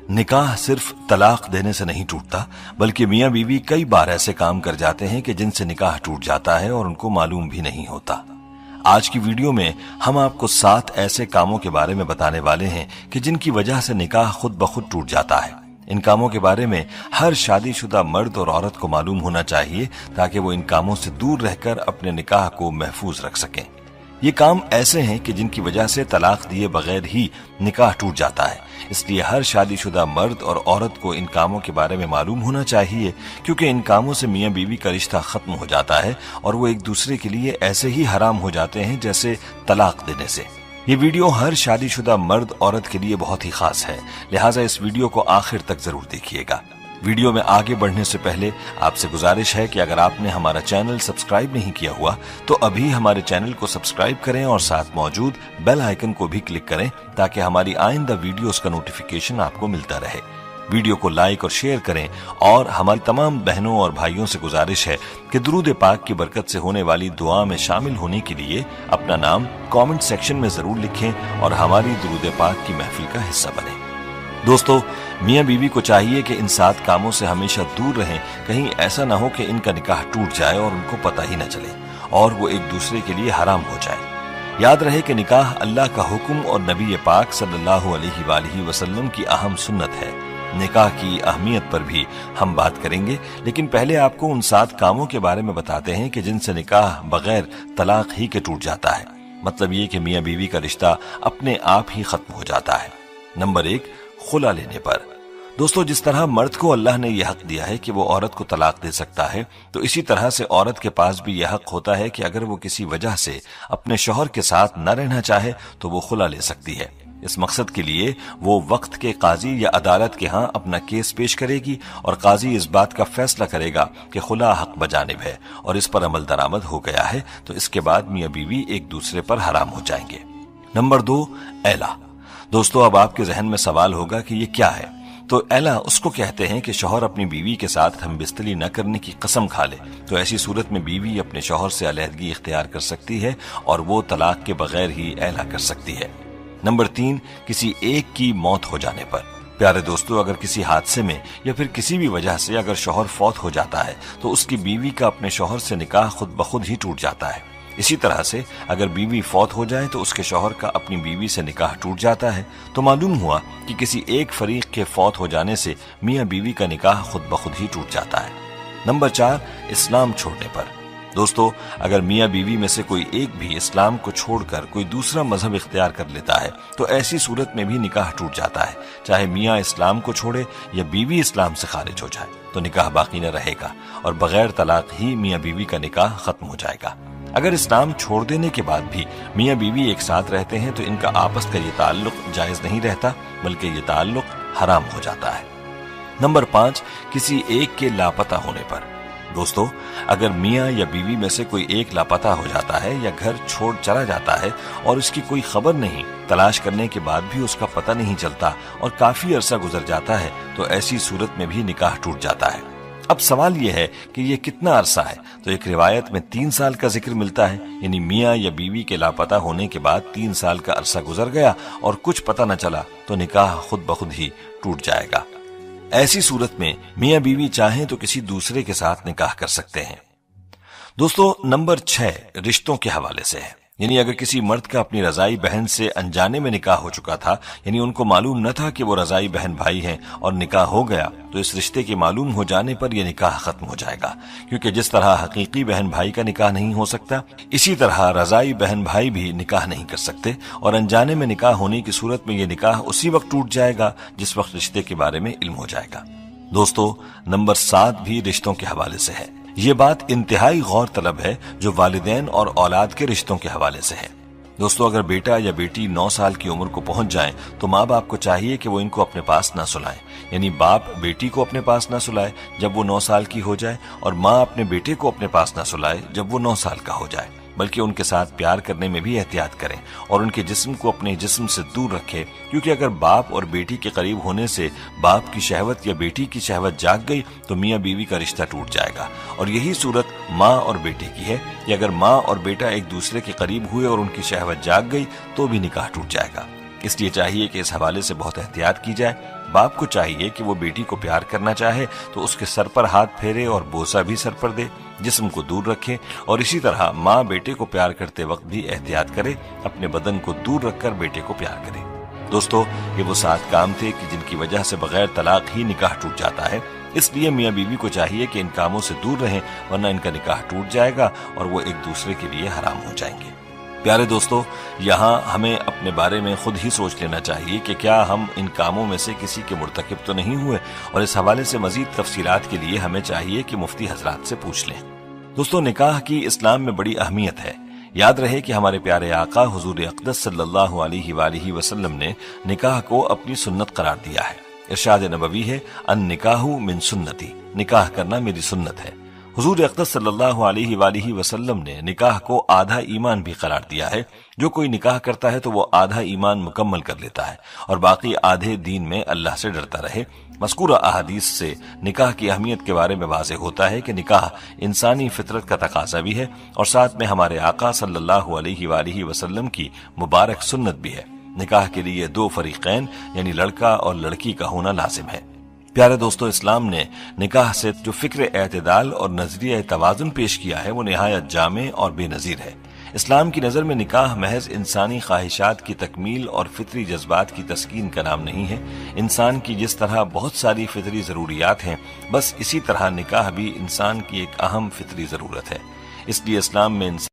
निकाह सिर्फ तलाक देने से नहीं टूटता, बल्कि मियां बीवी कई बार ऐसे काम कर जाते हैं कि जिनसे निकाह टूट जाता है और उनको मालूम भी नहीं होता। आज की वीडियो में हम आपको 7 ऐसे कामों के बारे में बताने वाले हैं कि जिनकी वजह से निकाह खुद ब खुद टूट जाता है। इन कामों के बारे में हर शादीशुदा मर्द और औरत को मालूम होना चाहिए ताकि वो इन कामों से दूर रहकर अपने निकाह को महफूज रख सकें। ये काम ऐसे हैं कि जिनकी वजह से तलाक दिए बगैर ही निकाह टूट जाता है, इसलिए हर शादीशुदा मर्द और औरत को इन कामों के बारे में मालूम होना चाहिए, क्योंकि इन कामों से मियां बीवी का रिश्ता खत्म हो जाता है और वो एक दूसरे के लिए ऐसे ही हराम हो जाते हैं जैसे तलाक देने से। ये वीडियो हर शादीशुदा मर्द औरत के लिए बहुत ही खास है, लिहाजा इस वीडियो को आखिर तक जरूर देखिएगा। वीडियो में आगे बढ़ने से पहले आपसे गुजारिश है कि अगर आपने हमारा चैनल सब्सक्राइब नहीं किया हुआ तो अभी हमारे चैनल को सब्सक्राइब करें और साथ मौजूद बेल आइकन को भी क्लिक करें ताकि हमारी आइंदा वीडियोस का नोटिफिकेशन आपको मिलता रहे। वीडियो को लाइक और शेयर करें और हमारी तमाम बहनों और भाइयों से गुजारिश है कि दुरूद पाक की बरकत से होने वाली दुआ में शामिल होने के लिए अपना नाम कमेंट सेक्शन में जरूर लिखें और हमारी दुरूद पाक की महफिल का हिस्सा बने। दोस्तों, मियां बीवी को चाहिए कि इन 7 कामों से हमेशा दूर रहें, कहीं ऐसा ना हो कि इनका निकाह टूट जाए और उनको पता ही न चले और वो एक दूसरे के लिए हराम हो जाए। याद रहे कि निकाह अल्लाह का हुक्म और नबी पाक सल्लल्लाहु अलैहि वसल्लम की अहम सुन्नत है। निकाह की अहमियत पर भी हम बात करेंगे, लेकिन पहले आपको उन 7 कामों के बारे में बताते हैं कि जिनसे निकाह बगैर तलाक ही के टूट जाता है। मतलब ये कि मियां बीवी का रिश्ता अपने आप ही खत्म हो जाता है। नंबर 1, खुला लेने पर। दोस्तों, जिस तरह मर्द को अल्लाह ने यह हक दिया है कि वो औरत को तलाक दे सकता है, तो इसी तरह से औरत के पास भी यह हक होता है कि अगर वो किसी वजह से अपने शौहर के साथ न रहना चाहे तो वो खुला ले सकती है। इस मकसद के लिए वो वक्त के काजी या अदालत के यहाँ अपना केस पेश करेगी और काजी इस बात का फैसला करेगा कि खुला हक बजानिब है और इस पर अमल दरामद हो गया है, तो इसके बाद मियां बीवी एक दूसरे पर हराम हो जाएंगे। नंबर 2, एला। दोस्तों, अब आपके जहन में सवाल होगा कि ये क्या है। तो एला उसको कहते हैं कि शौहर अपनी बीवी के साथ हमबिस्तरी न करने की कसम खा ले, तो ऐसी सूरत में बीवी अपने शौहर से अलहदगी इख्तियार कर सकती है और वो तलाक के बगैर ही एला कर सकती है। नंबर 3, किसी एक की मौत हो जाने पर। प्यारे दोस्तों, अगर किसी हादसे में या फिर किसी भी वजह से अगर शौहर फौत हो जाता है तो उसकी बीवी का अपने शौहर से निकाह खुद ब खुद ही टूट जाता है। इसी तरह से अगर बीवी फौत हो जाए तो उसके शौहर का अपनी बीवी से निकाह टूट जाता है। तो मालूम हुआ कि किसी एक फरीक के फौत हो जाने से मियां बीवी का निकाह खुद ब खुद ही टूट जाता है। नंबर 4, इस्लाम छोड़ने पर। दोस्तों, अगर मियां बीवी में से कोई एक भी इस्लाम को छोड़कर कोई दूसरा मजहब इख्तियार कर लेता है तो ऐसी सूरत में भी निकाह टूट जाता है। चाहे मियां इस्लाम को छोड़े या बीवी इस्लाम से खारिज हो जाए तो निकाह बाकी न रहेगा और बगैर तलाक ही मियां बीवी का निकाह खत्म हो जाएगा। अगर इस्लाम छोड़ देने के बाद भी मियां बीवी एक साथ रहते हैं तो इनका आपस का ये ताल्लुक जायज नहीं रहता, बल्कि ये ताल्लुक हराम हो जाता है। नंबर 5, किसी एक के लापता होने पर। दोस्तों, अगर मियां या बीवी में से कोई एक लापता हो जाता है या घर छोड़ चला जाता है और उसकी कोई खबर नहीं, तलाश करने के बाद भी उसका पता नहीं चलता और काफी अरसा गुजर जाता है, तो ऐसी सूरत में भी निकाह टूट जाता है। अब सवाल यह है कि ये कितना अरसा है। तो एक रिवायत में 3 साल का जिक्र मिलता है, यानी मियां या बीवी के लापता होने के बाद 3 साल का अरसा गुजर गया और कुछ पता न चला तो निकाह खुद ब खुद ही टूट जाएगा। ऐसी सूरत में मियां बीवी चाहें तो किसी दूसरे के साथ निकाह कर सकते हैं। दोस्तों, नंबर 6, रिश्तों के हवाले से है। यानी अगर किसी मर्द का अपनी रजाई बहन से अनजाने में निकाह हो चुका था, यानी उनको मालूम न था कि वो रजाई बहन भाई हैं और निकाह हो गया, तो इस रिश्ते के मालूम हो जाने पर यह निकाह खत्म हो जाएगा। क्योंकि जिस तरह हकीकी बहन भाई का निकाह नहीं हो सकता, इसी तरह रजाई बहन भाई भी निकाह नहीं कर सकते और अनजाने में निकाह होने की सूरत में यह निकाह उसी वक्त टूट जाएगा जिस वक्त रिश्ते के बारे में इल्म हो जाएगा। दोस्तों, नंबर 7 भी रिश्तों के हवाले से है। ये बात इंतहाई गौर तलब है जो वालिदैन और औलाद के रिश्तों के हवाले से है। दोस्तों, अगर बेटा या बेटी 9 साल की उम्र को पहुंच जाएं तो माँ बाप को चाहिए कि वो इनको अपने पास ना सुलाएं, यानी बाप बेटी को अपने पास ना सुलाए जब वो 9 साल की हो जाए और माँ अपने बेटे को अपने पास ना सुलाए जब वो 9 साल का हो जाए, बल्कि उनके साथ प्यार करने में भी एहतियात करें और उनके जिस्म को अपने जिस्म से दूर रखें। क्योंकि अगर बाप और बेटी के करीब होने से बाप की शहवत या बेटी की शहवत जाग गई तो मियां बीवी का रिश्ता टूट जाएगा। और यही सूरत माँ और बेटे की है कि अगर माँ और बेटा एक दूसरे के करीब हुए और उनकी शहवत जाग गई तो भी निकाह टूट जाएगा। اس لیے چاہیے کہ اس حوالے سے بہت احتیاط کی جائے۔ باپ کو چاہیے کہ وہ بیٹی کو پیار کرنا چاہے تو اس کے سر پر ہاتھ پھیرے اور بوسہ بھی سر پر دے، جسم کو دور رکھے، اور اسی طرح ماں بیٹے کو پیار کرتے وقت بھی احتیاط کرے، اپنے بدن کو دور رکھ کر بیٹے کو پیار کرے۔ دوستو، یہ وہ 7 کام تھے کہ جن کی وجہ سے بغیر طلاق ہی نکاح ٹوٹ جاتا ہے۔ اس لیے میاں بیوی کو چاہیے کہ ان کاموں سے دور رہیں، ورنہ ان کا نکاح ٹوٹ جائے گا اور وہ ایک دوسرے کے لیے حرام ہو جائیں گے۔ پیارے دوستو، یہاں ہمیں اپنے بارے میں خود ہی سوچ لینا چاہیے کہ کیا ہم ان کاموں میں سے کسی کے مرتکب تو نہیں ہوئے، اور اس حوالے سے مزید تفصیلات کے لیے ہمیں چاہیے کہ مفتی حضرات سے پوچھ لیں۔ دوستو، نکاح کی اسلام میں بڑی اہمیت ہے۔ یاد رہے کہ ہمارے پیارے آقا حضور اقدس صلی اللہ علیہ وآلہ وسلم نے نکاح کو اپنی سنت قرار دیا ہے۔ ارشاد نبوی ہے، النکاح من سنتی، نکاح کرنا میری سنت ہے۔ حضور اقدس صلی اللہ علیہ وآلہ وسلم نے نکاح کو آدھا ایمان بھی قرار دیا ہے۔ جو کوئی نکاح کرتا ہے تو وہ آدھا ایمان مکمل کر لیتا ہے اور باقی آدھے دین میں اللہ سے ڈرتا رہے۔ مذکورہ احادیث سے نکاح کی اہمیت کے بارے میں واضح ہوتا ہے کہ نکاح انسانی فطرت کا تقاضا بھی ہے، اور ساتھ میں ہمارے آقا صلی اللہ علیہ وآلہ وسلم کی مبارک سنت بھی ہے۔ نکاح کے لیے 2 فریقین یعنی لڑکا اور لڑکی کا ہونا لازم ہے۔ پیارے دوستو، اسلام نے نکاح سے جو فکر اعتدال اور نظریہ توازن پیش کیا ہے وہ نہایت جامع اور بے نظیر ہے۔ اسلام کی نظر میں نکاح محض انسانی خواہشات کی تکمیل اور فطری جذبات کی تسکین کا نام نہیں ہے۔ انسان کی جس طرح بہت ساری فطری ضروریات ہیں، بس اسی طرح نکاح بھی انسان کی ایک اہم فطری ضرورت ہے۔ اس لیے اسلام میں انسان